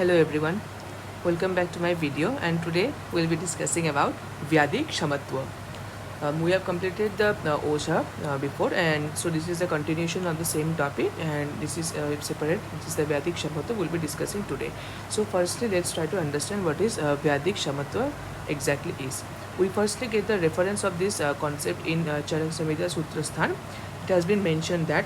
Hello everyone, welcome back to my video, and today we'll be discussing about Vyadhikshamatva. We have completed the OSHA before, and so this is a continuation of the same topic, and this is separate. This is the Vyadhikshamatva we'll be discussing today. So firstly, let's try to understand what is Vyadhikshamatva exactly is. We firstly get the reference of this concept in Charak Sutra Sthan. It has been mentioned that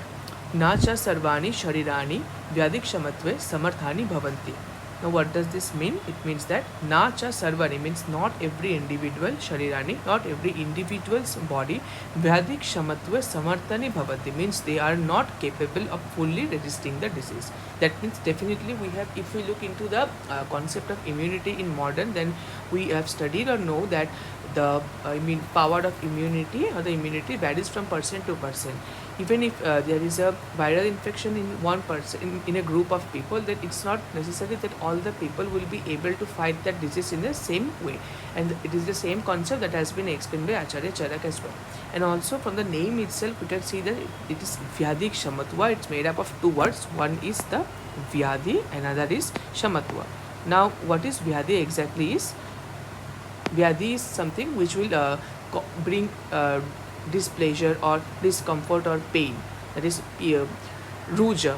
Na cha sarvani sharirani vyadhikshamatve samarthani bhavanti. Now what does this mean? It means that na cha sarvani means not every individual sharirani, not every individual's body vyadhikshamatve samarthani bhavanti means they are not capable of fully resisting the disease. That means definitely we have, if we look into the concept of immunity in modern, then we have studied or know that the power of immunity or the immunity varies from person to person. Even if there is a viral infection in one person, in a group of people, then it's not necessary that all the people will be able to fight that disease in the same way. And it is the same concept that has been explained by Acharya Charak as well. And also from the name itself, we can see that it is Vyadhikshamatva. It's made up of two words. One is the Vyadhi, another is Shamatva. Now, what is Vyadhi exactly is? Vyadhi is something which will bring displeasure or discomfort or pain, that is ruja,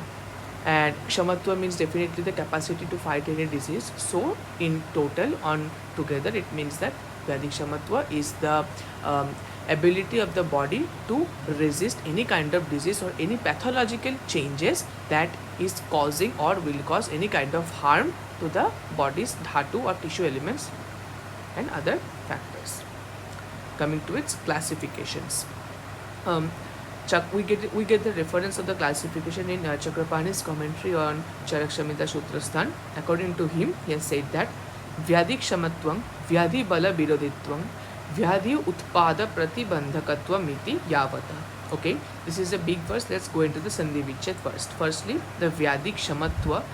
and kshamatva means definitely the capacity to fight any disease. So in total, on together, it means that Vyadhikshamatva is the ability of the body to resist any kind of disease or any pathological changes that is causing or will cause any kind of harm to the body's dhatu or tissue elements and other factors. Coming to its classifications, we get the reference of the classification in Chakrapani's commentary on Charak Sutra Sthan. According to him, he has said that Vyadhikshamatvam Vyadhi Bala Virodhitvam Vyadhi Utpada Pratibandhakatvam iti Yavata. Okay, this is a big verse. Let's go into the Sandhi Vichet first. Firstly, the Vyadhikshamatva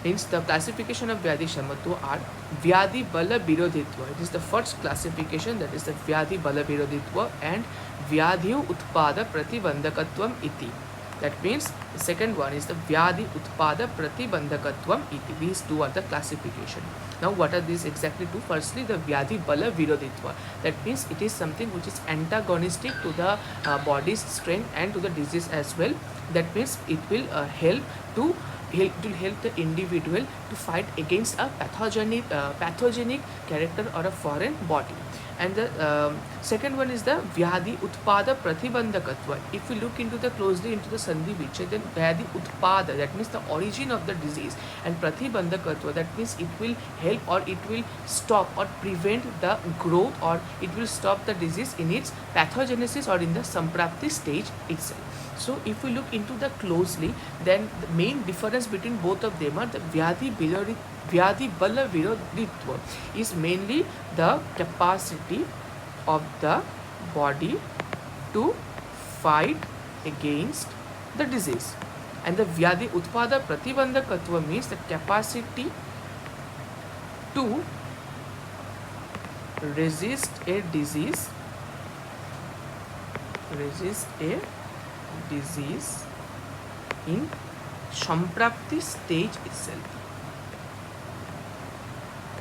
means the classification of Vyadhikshamatva are Vyadhi Bala Virodhitva. It is the first classification, that is the Vyadhi Bala Virodhitva, and Vyadhi Utpada Pratibandhakatvam iti. That means the second one is the Vyadhi Utpada Pratibandhakatvam iti. These two are the classification. Now what are these exactly two? Firstly, the Vyadhi Bala Virodhitva. That means it is something which is antagonistic to the body's strength and to the disease as well. That means it will help the individual to fight against a pathogenic character or a foreign body. And the second one is the Vyadhi Utpada Pratibandhakatva. If we look into closely into the Sandhi Vichet, then Vyadhi Utpada, that means the origin of the disease, and Pratibandhakatva, that means it will help or it will stop or prevent the growth, or it will stop the disease in its pathogenesis or in the Samprapti stage itself. So if we look into the closely, then the main difference between both of them are the Vyadhi Bala Virodhitva is mainly the capacity of the body to fight against the disease, and the Vyadhi Utpada Pratibandhakatva means the capacity to resist a disease in Samprapti stage itself.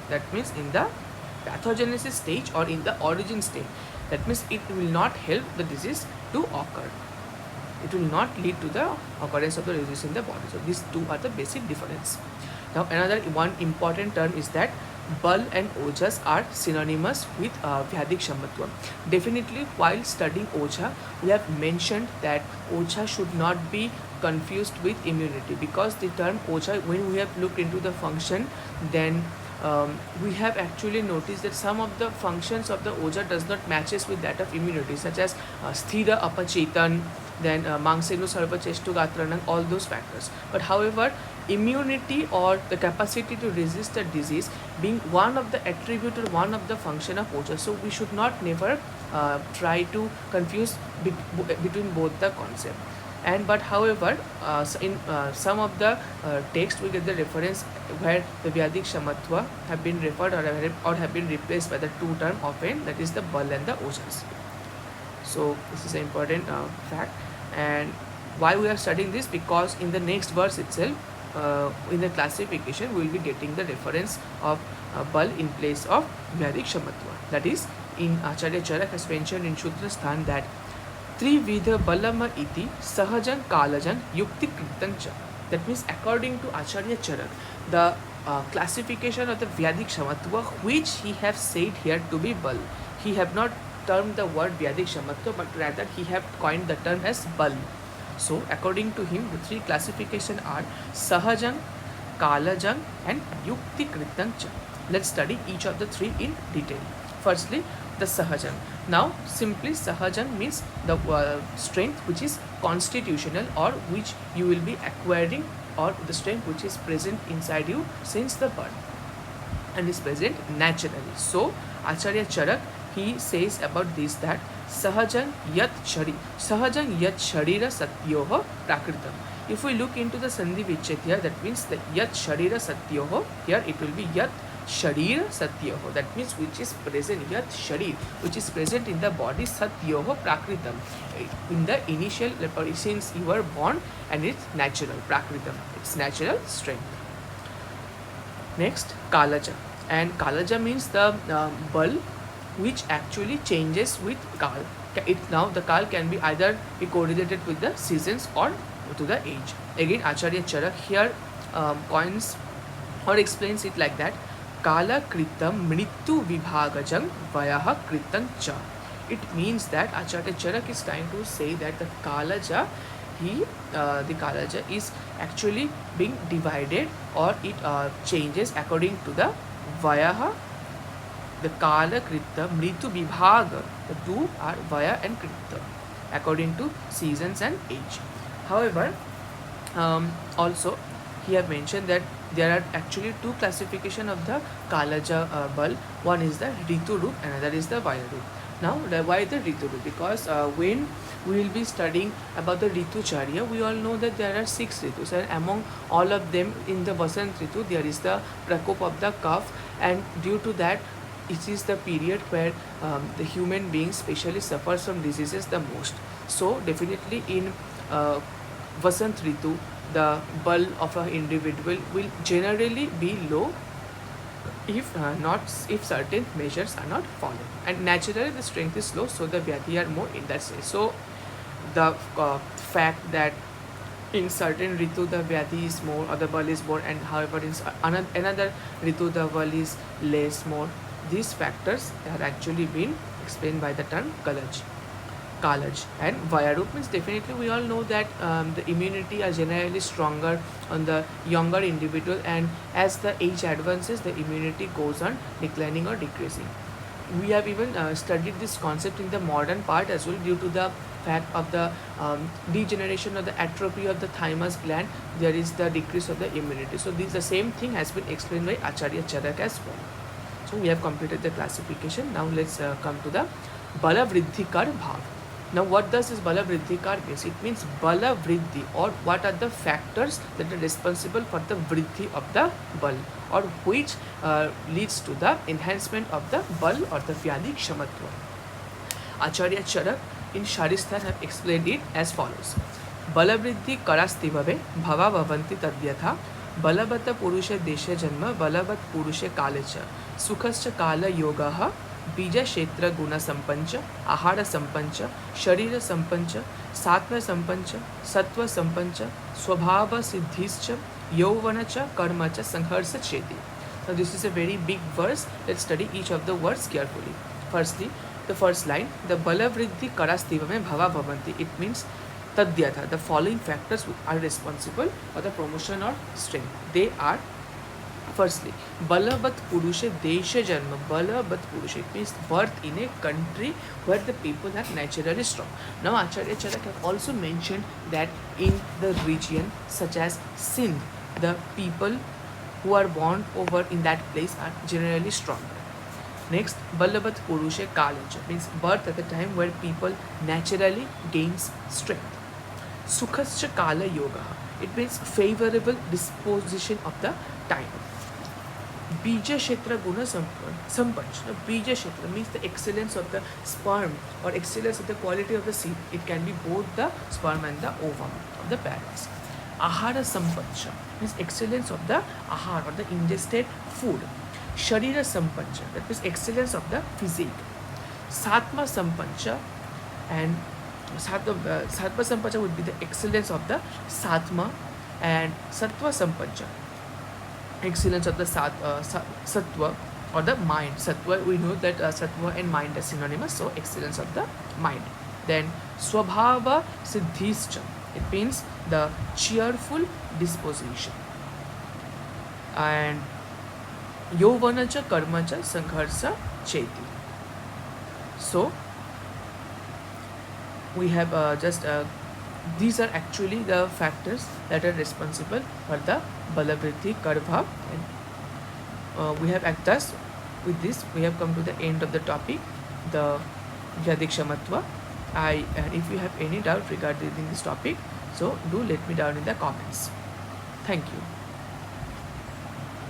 That means in the pathogenesis stage or in the origin stage. That means it will not help the disease to occur. It will not lead to the occurrence of the disease in the body. So these two are the basic difference. Now another one important term is that Bal and Ojas are synonymous with Vyadhikshamatva. Definitely, while studying OJA, we have mentioned that OJA should not be confused with immunity, because the term OJA, when we have looked into the function, then we have actually noticed that some of the functions of the OJA does not matches with that of immunity, such as Sthira Apachetan, then Mangsenu Sarva Chestu Gatranang, all those factors. But however, immunity or the capacity to resist the disease being one of the attribute or one of the function of OJA. So we should not never try to confuse between both the concept. And but however, in some of the text we get the reference where the Vyadhikshamatva have been referred or have been replaced by the two term often, that is the Bal and the Ojas. So this is an important fact. And why we are studying this? Because in the next verse itself, in the classification we will be getting the reference of bal in place of Vyadhikshamatva. That is, in Acharya Charak has mentioned in Shudra Sthan that Trividha Balama iti Sahajan Kalajan Yukti Kritancha. That means, according to Acharya Charak, the classification of the Vyadhikshamatva, which he have said here to be bal, he have not termed the word Vyadhikshamatva, but rather he have coined the term as bal. So, according to him, the three classifications are Sahajan, Kalajang, and Yukti Kritancha. Let's study each of the three in detail. Firstly, the Sahajan. Now, simply Sahajan means the strength which is constitutional, or which you will be acquiring, or the strength which is present inside you since the birth and is present naturally. So, Acharya Charak, he says about this that Sahajan yat Sharira Satyoho Prakritam. If we look into the Sandhi Vichhet here, that means the yat Sharira Satyoho, here it will be yat Sharira Satyoho, that means which is present, yat Sharir, which is present in the body, Satyoho Prakritam, in the initial, since you were born, and it's natural, Prakritam, it's natural strength. Next, Kalaja. And Kalaja means the bal which actually changes with Kal. Now the Kal can be either be correlated with the seasons or to the age. Again, Acharya Charak here coins or explains it like that: Kala Kritam Mrityu Vibhagajam Vayaha Kritam Cha. It means that Acharya Charak is trying to say that the Kalaja, the Kalaja is actually being divided, or it changes according to the Vayaha, the Kala Krita, Mritu Vibhaga. The two are Vaya and Krita, according to seasons and age. However, also he have mentioned that there are actually two classification of the Kalaja bal. One is the Ritu Roop, another is the Vaya Roop. Now, why the Ritu Roop? Because when we will be studying about the Ritu Charya, we all know that there are 6 Ritus, and among all of them, in the Vasant Ritu, there is the Prakop of the cough, and due to that, it is the period where the human beings especially suffers from diseases the most. So, definitely in Vasant Ritu, the bal of an individual will generally be low if certain measures are not followed, and naturally the strength is low, so the Vyadhi are more in that sense. So, the fact that in certain Ritu the Vyadhi is more or the bal is more, and however in another Ritu the bal is less more, these factors are actually been explained by the term Kalaj. And Vayarup means, definitely we all know that the immunity are generally stronger on the younger individual, and as the age advances, the immunity goes on declining or decreasing. We have even studied this concept in the modern part as well, due to the fact of the degeneration or the atrophy of the thymus gland, there is the decrease of the immunity. So the same thing has been explained by Acharya Charak as well. So we have completed the classification. Now let's come to the Bala Vriddhikar Bhav. Now, what does this Bala Vriddhikar mean? It means Bala Vriddhi, or what are the factors that are responsible for the Vriddhi of the Bal, or which leads to the enhancement of the Bal or the Vyadhikshamatva. Acharya Charak in Sharistan have explained it as follows: Bala Vriddhi Karastivave Bhava Bhavanti Tadyatha Balabata Purusha Desha Janma Balavat Purusha Kalacha Sukhascha Kala Yogaha Bija Kshetra Guna Sampancha, Ahara Sampancha, Sharira Sampancha, Satva Sampancha, Sattva Sampancha, Swabhava Siddhischa, Yauvanacha, Karmacha, Sangharsa Cheti. Now, this is a very big verse. Let's study each of the words carefully. Firstly, the first line, the Bala Vriddhi Karastivame Bhava Bhavanti. It means Tadyatha, the following factors are responsible for the promotion or strength. They are: firstly, Balavat Purusha Desha Janma. Balavat Purusha, it means birth in a country where the people are naturally strong. Now, Acharya Charak have also mentioned that in the region such as Sindh, the people who are born over in that place are generally stronger. Next, Balavat Purusha Kalaja, means birth at the time where people naturally gains strength. Sukhascha Kala Yoga, it means favorable disposition of the time. Bija Kshetra Guna Sampanch. Now, Bija Kshetra means the excellence of the sperm, or excellence of the quality of the seed. It can be both the sperm and the ovum of the parents. Ahara Sampancha. means excellence of the ahar or the ingested food. Sharira sampancha, that means excellence of the physique. Satma sampancha, and Satma sampancha would be the excellence of the Satma, and Sattva sampancha, excellence of the Sattva or the mind. Sattva, we know that Sattva and mind are synonymous, so excellence of the mind. Then Swabhava Siddhischa, it means the cheerful disposition. And Yovanacha Karmacha Sangharsha Cheti. So we have these are actually the factors that are responsible for the Balavritti Karva. And we have thus with this we have come to the end of the topic, the Vyadhikshamatva. And if you have any doubt regarding this topic, so do let me down in the comments. Thank you.